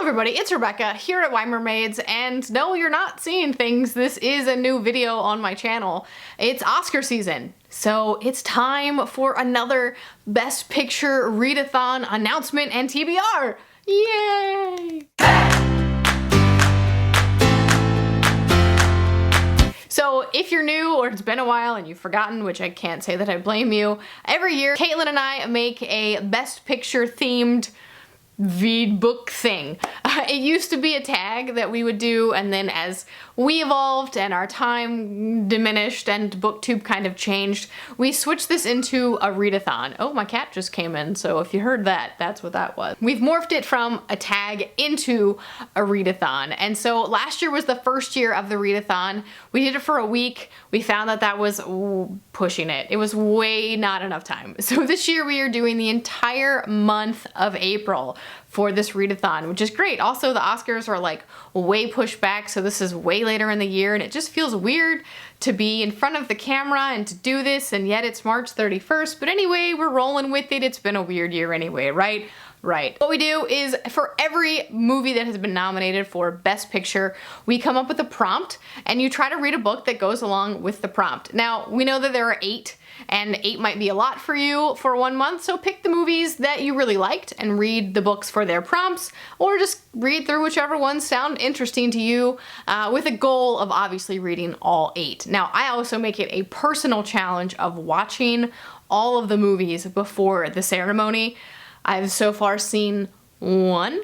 everybody, it's Rebecca here at Why Mermaids, and no, you're not seeing things. This is a new video on my channel. It's Oscar season, so it's time for another Best Picture Readathon announcement and TBR. Yay! So if you're new or it's been a while and you've forgotten, which I can't say that I blame you, every year Caitlin and I make a Best Picture themed read book thing. It used to be a tag that we would do, and then as we evolved and our time diminished and booktube kind of changed, we switched this into a readathon. Oh, my cat just came in, so if you heard that, that's what that was. We've morphed it from a tag into a readathon, and so last year was the first year of the readathon. We did it for a week. We found that that was pushing it. It was way not enough time. So this year we are doing the entire month of April for this readathon, which is great. Also, the Oscars are like way pushed back, so this is way later in the year, and it just feels weird to be in front of the camera and to do this, and yet it's March 31st. But anyway, we're rolling with it. It's been a weird year anyway, right? Right. What we do is for every movie that has been nominated for Best Picture, we come up with a prompt and you try to read a book that goes along with the prompt. Now, we know that there are 8 and 8 might be a lot for you for 1 month, so pick the movies that you really liked and read the books for their prompts, or just read through whichever ones sound interesting to you, with a goal of obviously reading all 8. Now, I also make it a personal challenge of watching all of the movies before the ceremony. I've so far seen 1,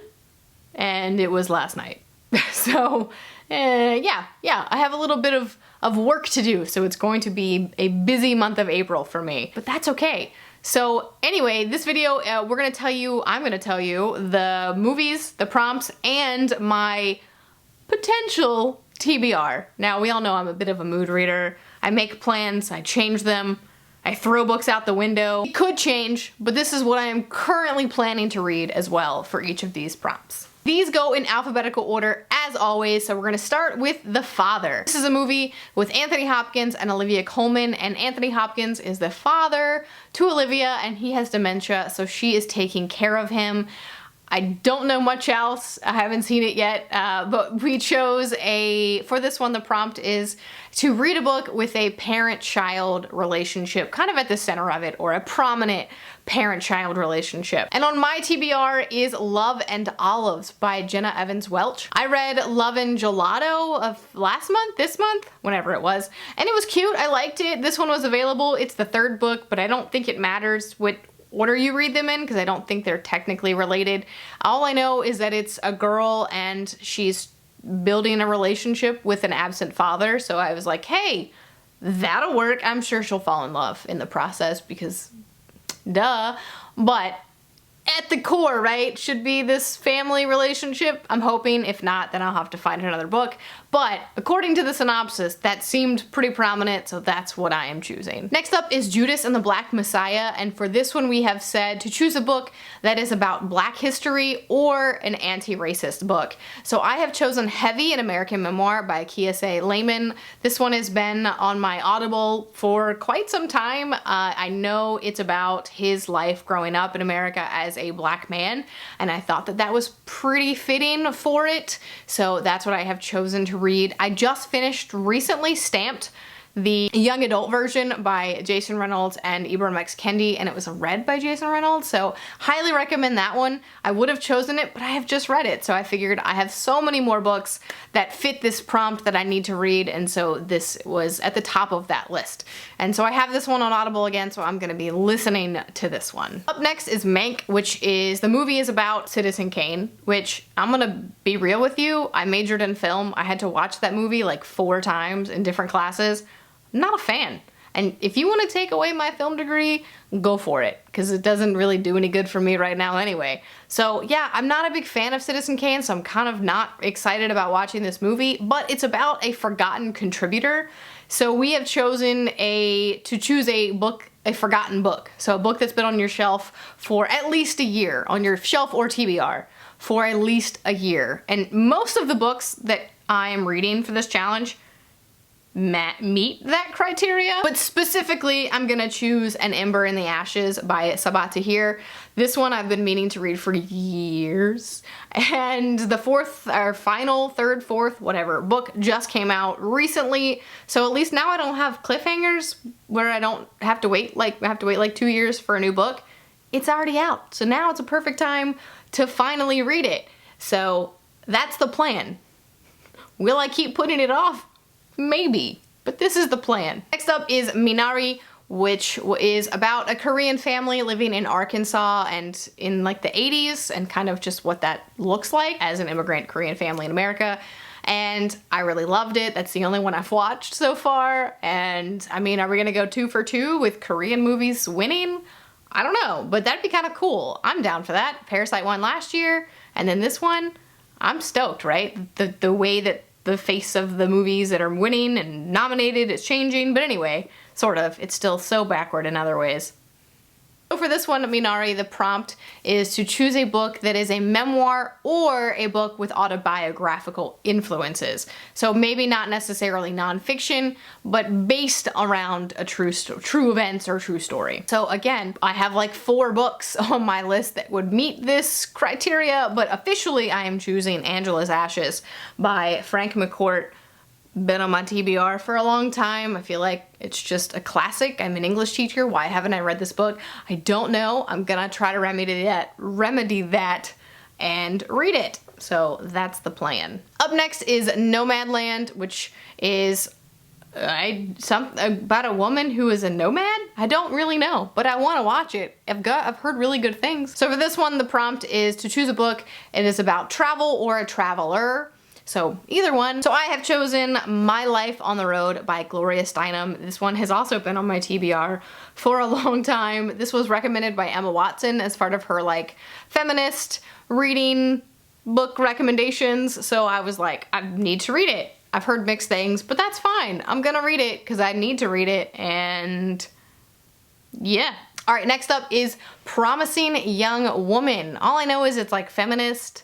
and it was last night. So, yeah, I have a little bit of work to do, so it's going to be a busy month of April for me, but that's okay. So anyway, this video, I'm gonna tell you the movies, the prompts, and my potential TBR. Now, we all know I'm a bit of a mood reader. I make plans, I change them, I throw books out the window. It could change, but this is what I am currently planning to read as well for each of these prompts. These go in alphabetical order as always, so we're gonna start with The Father. This is a movie with Anthony Hopkins and Olivia Colman, and Anthony Hopkins is the father to Olivia, and he has dementia, so she is taking care of him. I don't know much else. I haven't seen it yet, but we chose for this one, the prompt is to read a book with a parent-child relationship kind of at the center of it, or a prominent parent-child relationship. And on my TBR is Love and Olives by Jenna Evans Welch. I read Love and Gelato of this month, whenever it was, and it was cute. I liked it. This one was available. It's the 3rd book, but I don't think it matters what order you read them in, because I don't think they're technically related. All I know is that it's a girl and she's building a relationship with an absent father, so I was like, hey, that'll work. I'm sure she'll fall in love in the process, because duh. But at the core, right, should be this family relationship. I'm hoping. If not, then I'll have to find another book. But according to the synopsis, that seemed pretty prominent, so that's what I am choosing. Next up is Judas and the Black Messiah, and for this one we have said to choose a book that is about Black history or an anti-racist book. So I have chosen Heavy, an American Memoir by Kiese Layman. This one has been on my Audible for quite some time. I know it's about his life growing up in America as a Black man, and I thought that that was pretty fitting for it, so that's what I have chosen to read. I just finished recently Stamped, the young adult version by Jason Reynolds and Ibram X. Kendi, and it was read by Jason Reynolds, so highly recommend that one. I would have chosen it, but I have just read it, so I figured I have so many more books that fit this prompt that I need to read, and so this was at the top of that list. And so I have this one on Audible again, so I'm gonna be listening to this one. Up next is Mank, which is, the movie is about Citizen Kane, which I'm gonna be real with you, I majored in film. I had to watch that movie like 4 times in different classes. Not a fan. And if you want to take away my film degree, go for it, because it doesn't really do any good for me right now anyway. So yeah, I'm not a big fan of Citizen Kane, so I'm kind of not excited about watching this movie, but it's about a forgotten contributor. So we have chosen to choose a book, a forgotten book. So a book that's been on your shelf for at least a year, on your shelf or TBR, for at least a year. And most of the books that I am reading for this challenge meet that criteria. But specifically, I'm gonna choose An Ember in the Ashes by Sabaa Tahir. This one I've been meaning to read for years. And the fourth, whatever, book just came out recently. So at least now I don't have cliffhangers where I don't have to wait like 2 years for a new book. It's already out. So now it's a perfect time to finally read it. So that's the plan. Will I keep putting it off? Maybe, but this is the plan. Next up is Minari, which is about a Korean family living in Arkansas and in like the 80s and kind of just what that looks like as an immigrant Korean family in America. And I really loved it. That's the only one I've watched so far. And I mean, are we gonna go 2 for 2 with Korean movies winning? I don't know, but that'd be kind of cool. I'm down for that. Parasite won last year, and then this one, I'm stoked, right? The way that the face of the movies that are winning and nominated is changing, but anyway, sort of. It's still so backward in other ways. So for this one, Minari, the prompt is to choose a book that is a memoir or a book with autobiographical influences. So maybe not necessarily nonfiction, but based around a true events or true story. So again, I have like 4 books on my list that would meet this criteria, but officially I am choosing Angela's Ashes by Frank McCourt. Been on my TBR for a long time. I feel like it's just a classic. I'm an English teacher. Why haven't I read this book? I don't know. I'm gonna try to remedy that and read it. So that's the plan. Up next is Nomadland, which is about a woman who is a nomad? I don't really know, but I want to watch it. I've heard really good things. So for this one, the prompt is to choose a book. It is about travel or a traveler. So either one. So I have chosen My Life on the Road by Gloria Steinem. This one has also been on my TBR for a long time. This was recommended by Emma Watson as part of her like feminist reading book recommendations. So I was like, I need to read it. I've heard mixed things, but that's fine. I'm gonna read it because I need to read it, and yeah. All right, next up is Promising Young Woman. All I know is it's like feminist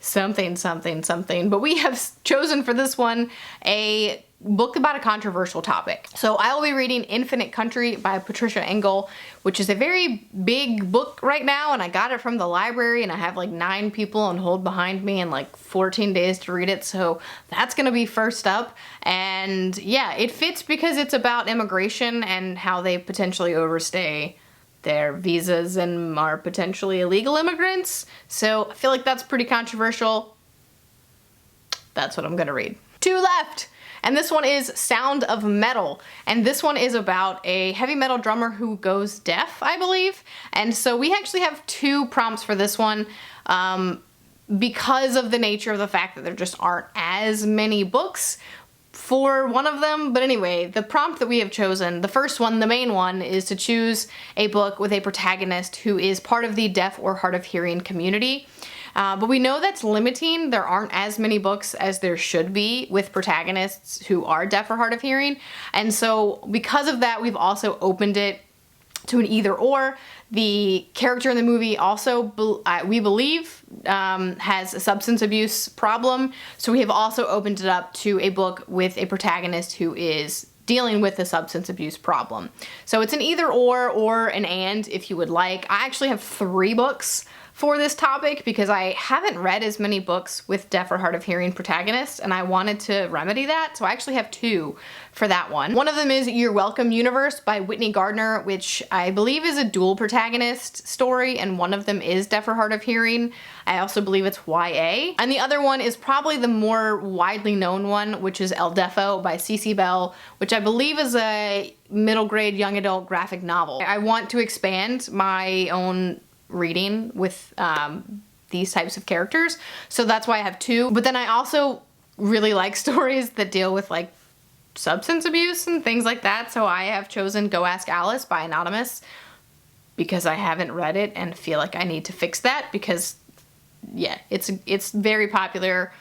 something, but we have chosen for this one a book about a controversial topic. So I will be reading Infinite Country by Patricia Engel, which is a very big book right now, and I got it from the library, and I have like 9 people on hold behind me and like 14 days to read it, so that's gonna be first up. And yeah, it fits because it's about immigration and how they potentially overstay their visas and are potentially illegal immigrants. So I feel like that's pretty controversial. That's what I'm gonna read. 2 left. And this one is Sound of Metal. And this one is about a heavy metal drummer who goes deaf, I believe. And so we actually have 2 prompts for this one because of the nature of the fact that there just aren't as many books for one of them. But anyway, the prompt that we have chosen, the first one, the main one, is to choose a book with a protagonist who is part of the deaf or hard of hearing community. But we know that's limiting. There aren't as many books as there should be with protagonists who are deaf or hard of hearing. And so because of that, we've also opened it to an either or. The character in the movie also, we believe, has a substance abuse problem. So we have also opened it up to a book with a protagonist who is dealing with a substance abuse problem. So it's an either or an and if you would like. I actually have 3 books for this topic because I haven't read as many books with deaf or hard of hearing protagonists, and I wanted to remedy that, so I actually have 2 for that one. One of them is You're Welcome Universe by Whitney Gardner, which I believe is a dual protagonist story, and one of them is deaf or hard of hearing. I also believe it's YA. And the other one is probably the more widely known one, which is El Defo by Cece Bell, which I believe is a middle grade young adult graphic novel. I want to expand my own reading with these types of characters, so that's why I have 2. But then I also really like stories that deal with like substance abuse and things like that, so I have chosen Go Ask Alice by Anonymous because I haven't read it and feel like I need to fix that because yeah, it's very popular,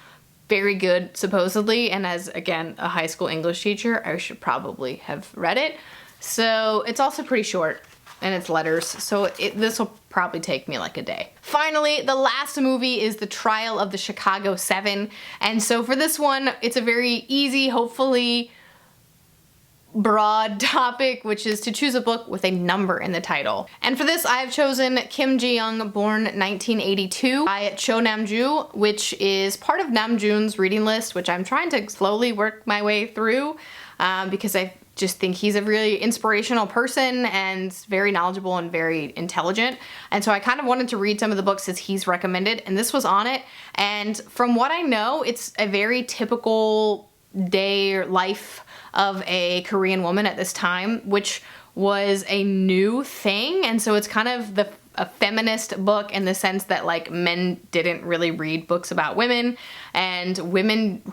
very good supposedly, and as again a high school English teacher I should probably have read it. So it's also pretty short and it's letters, so this will probably take me like a day. Finally, the last movie is The Trial of the Chicago 7, and so for this one, it's a very easy, hopefully broad topic, which is to choose a book with a number in the title. And for this, I have chosen Kim Ji-young, born 1982, by Cho Nam-ju, which is part of Namjoon's reading list, which I'm trying to slowly work my way through because I just think he's a really inspirational person and very knowledgeable and very intelligent. And so I kind of wanted to read some of the books that he's recommended, and this was on it. And from what I know, it's a very typical day or life of a Korean woman at this time, which was a new thing. And so it's kind of a feminist book in the sense that like men didn't really read books about women, and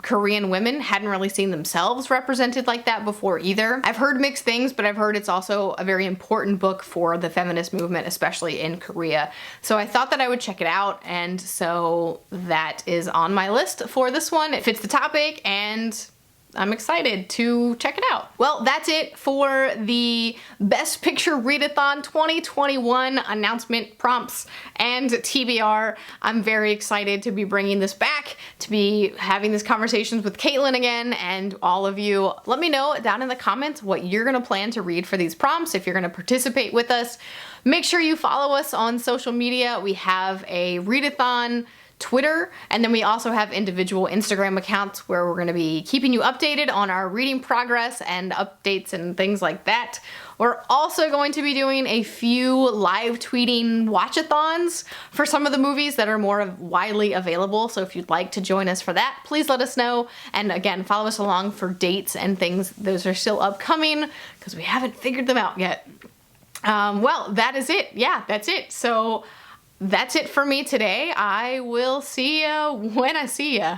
Korean women hadn't really seen themselves represented like that before either. I've heard mixed things, but I've heard it's also a very important book for the feminist movement, especially in Korea. So I thought that I would check it out, and so that is on my list for this one. It fits the topic, and I'm excited to check it out. Well, that's it for the Best Picture Readathon 2021 announcement, prompts, and TBR. I'm very excited to be bringing this back, to be having these conversations with Caitlin again, and all of you. Let me know down in the comments what you're gonna plan to read for these prompts, if you're gonna participate with us. Make sure you follow us on social media. We have a Readathon Twitter, and then we also have individual Instagram accounts where we're going to be keeping you updated on our reading progress and updates and things like that. We're also going to be doing a few live tweeting watchathons for some of the movies that are more widely available, so if you'd like to join us for that, please let us know. And again, follow us along for dates and things. Those are still upcoming because we haven't figured them out yet. Well, that is it. Yeah, that's it. So that's it for me today. I will see ya when I see ya.